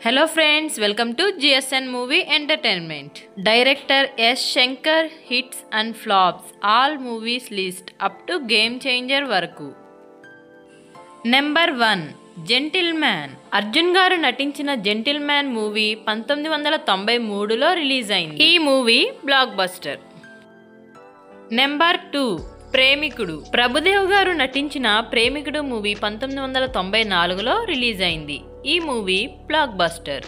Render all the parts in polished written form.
Hello friends, welcome to GSN Movie Entertainment. Director S. Shankar hits and flops all movies list up to Game Changer వరకు. Number 1 gentleman. Arjun garu నటించిన gentleman movie 1993లో release అయింది. ఈ movie blockbuster. Number 2 ప్రేమికుడు. ప్రభుదేవ్ గారు నటించిన ప్రేమికుడు movie 1994లో release అయింది. ఈ movie blockbuster.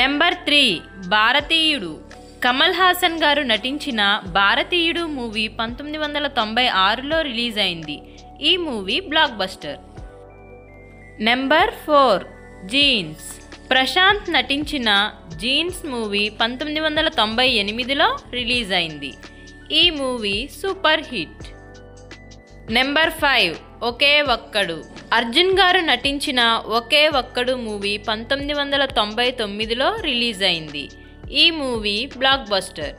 Number 3 భారతీయుడు. కమల్ హాసన్ గారు నటించిన భారతీయుడు మూవీ 1996లో రిలీజ్ అయింది. ఈ movie blockbuster. Number 4 Jeans. Prashanth నటించిన జీన్స్ మూవీ 1998లో రిలీజ్ అయింది. ఈ movie super hit. Number 5 Oke Okkadu. Arjun garu నటించిన ఒకే ఒక్కడు మూవీ 1999లో రిలీజ్ అయింది. ఈ movie blockbuster.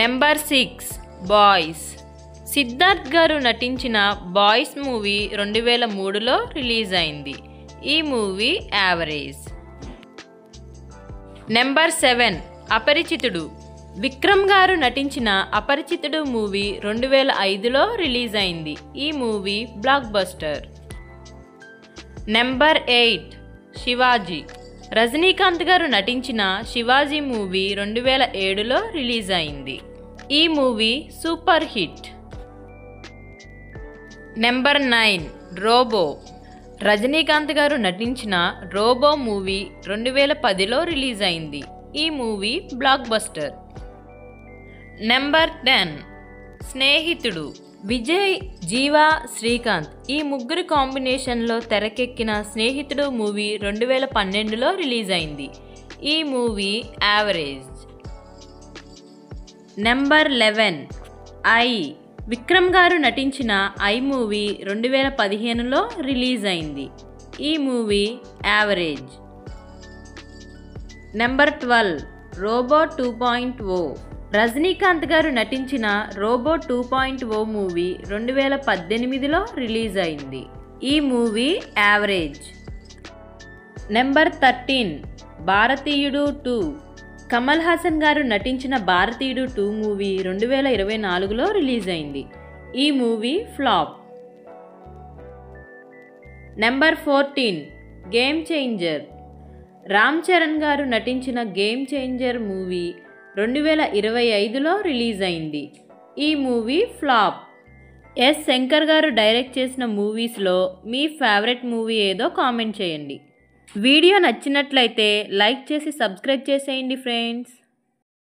Number 6 Boys. Siddharth గారు నటించిన బాయ్స్ మూవీ 2003లో రిలీజ్ అయింది. ఈ movie average. Number 7 Aparichitudu. Vikram గారు నటించిన అపరిచితుడు మూవీ 2005లో రిలీజ్ అయింది. ఈ movie blockbuster. Number 8 Sivaji. Rajinikanth గారు నటించిన శివాజీ మూవీ 2007లో రిలీజ్ అయింది. ఈ movie super hit. Number 9 Robo. Rajinikanth గారు నటించిన రోబో మూవీ 2010లో రిలీజ్ అయింది. ఈ మూవీ బ్లాక్ బస్టర్. నెంబర్ 10 స్నేహితుడు. విజయ్, జీవా, శ్రీకాంత్ ఈ ముగ్గురు కాంబినేషన్లో తెరకెక్కిన స్నేహితుడు మూవీ 2012లో రిలీజ్ అయింది. ఈ movie average. Number 11 I. Vikram గారు నటించిన ఐ మూవీ 2015లో రిలీజ్ అయింది. ఈ movie average. Number 12 Robo 2.0. Rajinikanth గారు నటించిన రోబో 2.0 మూవీ 2018లో రిలీజ్ అయింది. ఈ మూవీ యావరేజ్. నెంబర్ 13 భారతీయుడు 2. కమల్ హాసన్ గారు నటించిన భారతీయుడు 2 మూవీ 2024లో రిలీజ్ అయింది. ఈ movie flop. Number 14 game changer. Ram Charan గారు నటించిన గేమ్ చేంజర్ మూవీ 2025లో రిలీజ్ అయింది. ఈ మూవీ ఫ్లాప్. ఎస్ శంకర్ గారు డైరెక్ట్ చేసిన మూవీస్లో మీ ఫేవరెట్ మూవీ ఏదో కామెంట్ చేయండి. వీడియో నచ్చినట్లయితే లైక్ చేసి సబ్స్క్రైబ్ చేసేయండి ఫ్రెండ్స్.